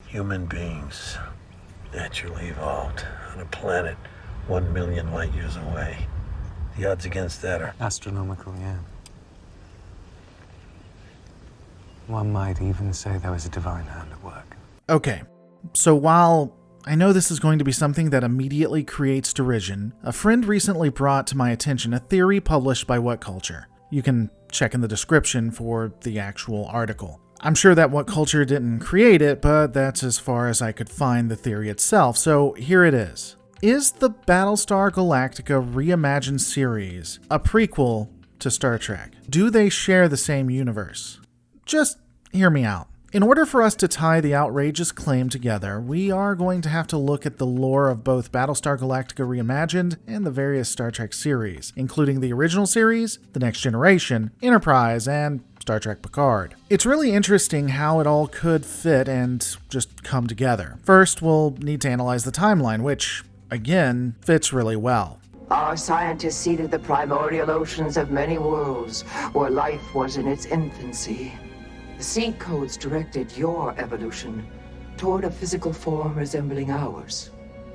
Human beings naturally evolved on a planet 1 million light years away. The odds against that are astronomical, yeah. One might even say there was a divine hand at work. Okay, so while I know this is going to be something that immediately creates derision, a friend recently brought to my attention a theory published by What Culture. You can check in the description for the actual article. I'm sure that What Culture didn't create it, but that's as far as I could find the theory itself, so here it is. Is the Battlestar Galactica reimagined series a prequel to Star Trek? Do they share the same universe? Just hear me out. In order for us to tie the outrageous claim together, we are going to have to look at the lore of both Battlestar Galactica Reimagined and the various Star Trek series, including the original series, The Next Generation, Enterprise, and Star Trek Picard. It's really interesting how it all could fit and just come together. First, we'll need to analyze the timeline, which, again, fits really well. Our scientists seeded the primordial oceans of many worlds where life was in its infancy. The seed codes directed your evolution toward a physical form resembling ours.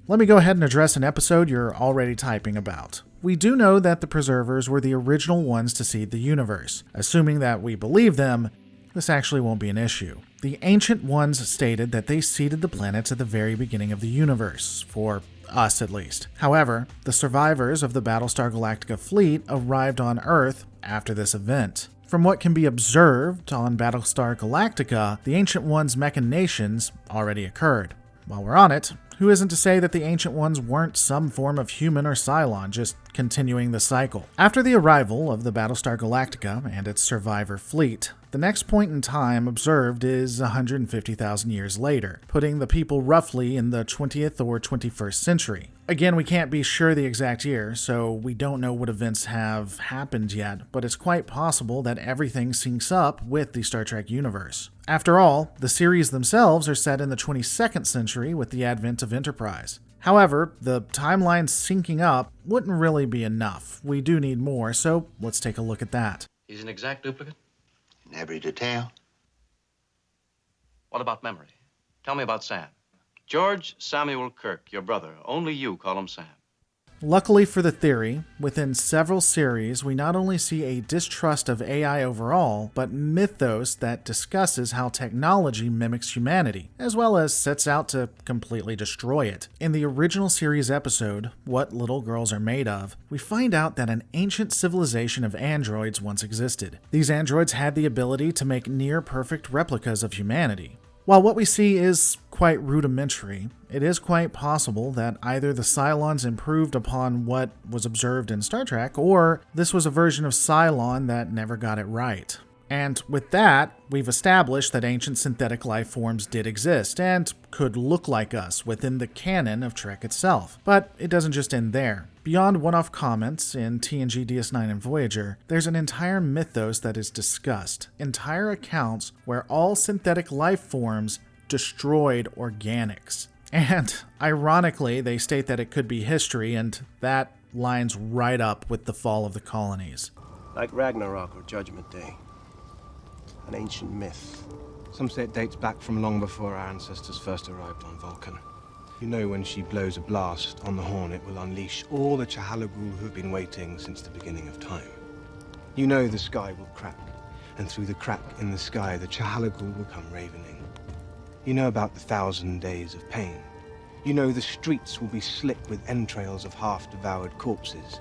Let me go ahead and address an episode you're already typing about. We do know that the Preservers were the original ones to seed the universe. Assuming that we believe them, this actually won't be an issue. The Ancient Ones stated that they seeded the planets at the very beginning of the universe, for us at least. However, the survivors of the Battlestar Galactica fleet arrived on Earth after this event. From what can be observed on Battlestar Galactica, the Ancient Ones' machinations already occurred. While we're on it, who isn't to say that the Ancient Ones weren't some form of human or Cylon, just continuing the cycle? After the arrival of the Battlestar Galactica and its survivor fleet, the next point in time observed is 150,000 years later, putting the people roughly in the 20th or 21st century. Again, we can't be sure the exact year, so we don't know what events have happened yet, but it's quite possible that everything syncs up with the Star Trek universe. After all, the series themselves are set in the 22nd century with the advent of Enterprise. However, the timeline syncing up wouldn't really be enough. We do need more, so let's take a look at that. He's an exact duplicate? In every detail. What about memory? Tell me about Sam. George Samuel Kirk, your brother. Only you call him Sam. Luckily for the theory, within several series, we not only see a distrust of AI overall, but mythos that discusses how technology mimics humanity, as well as sets out to completely destroy it. In the original series episode, What Little Girls Are Made Of, we find out that an ancient civilization of androids once existed. These androids had the ability to make near-perfect replicas of humanity. While what we see is quite rudimentary, it is quite possible that either the Cylons improved upon what was observed in Star Trek, or this was a version of Cylon that never got it right. And with that, we've established that ancient synthetic life forms did exist and could look like us within the canon of Trek itself. But it doesn't just end there. Beyond one-off comments in TNG, DS9, and Voyager, there's an entire mythos that is discussed, entire accounts where all synthetic life forms destroyed organics. And ironically, they state that it could be history, and that lines right up with the fall of the colonies. Like Ragnarok or Judgment Day. An ancient myth. Some say it dates back from long before our ancestors first arrived on Vulcan. You know, when she blows a blast on the horn, it will unleash all the Chahalagul who've been waiting since the beginning of time. You know the sky will crack, and through the crack in the sky, the Chahalagul will come ravening. You know about the 1,000 days of pain. You know the streets will be slick with entrails of half-devoured corpses.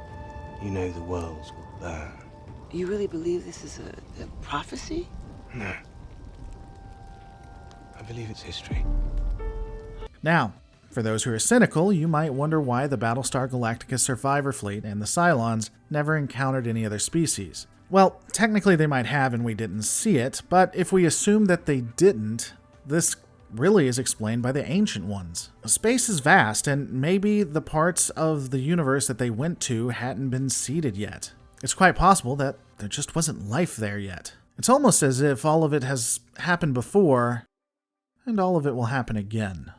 You know the worlds will burn. You really believe this is a prophecy? No. I believe it's history. Now, for those who are cynical, you might wonder why the Battlestar Galactica survivor fleet and the Cylons never encountered any other species. Well, technically they might have and we didn't see it, but if we assume that they didn't, this really is explained by the Ancient Ones. Space is vast, and maybe the parts of the universe that they went to hadn't been seeded yet. It's quite possible that there just wasn't life there yet. It's almost as if all of it has happened before, and all of it will happen again.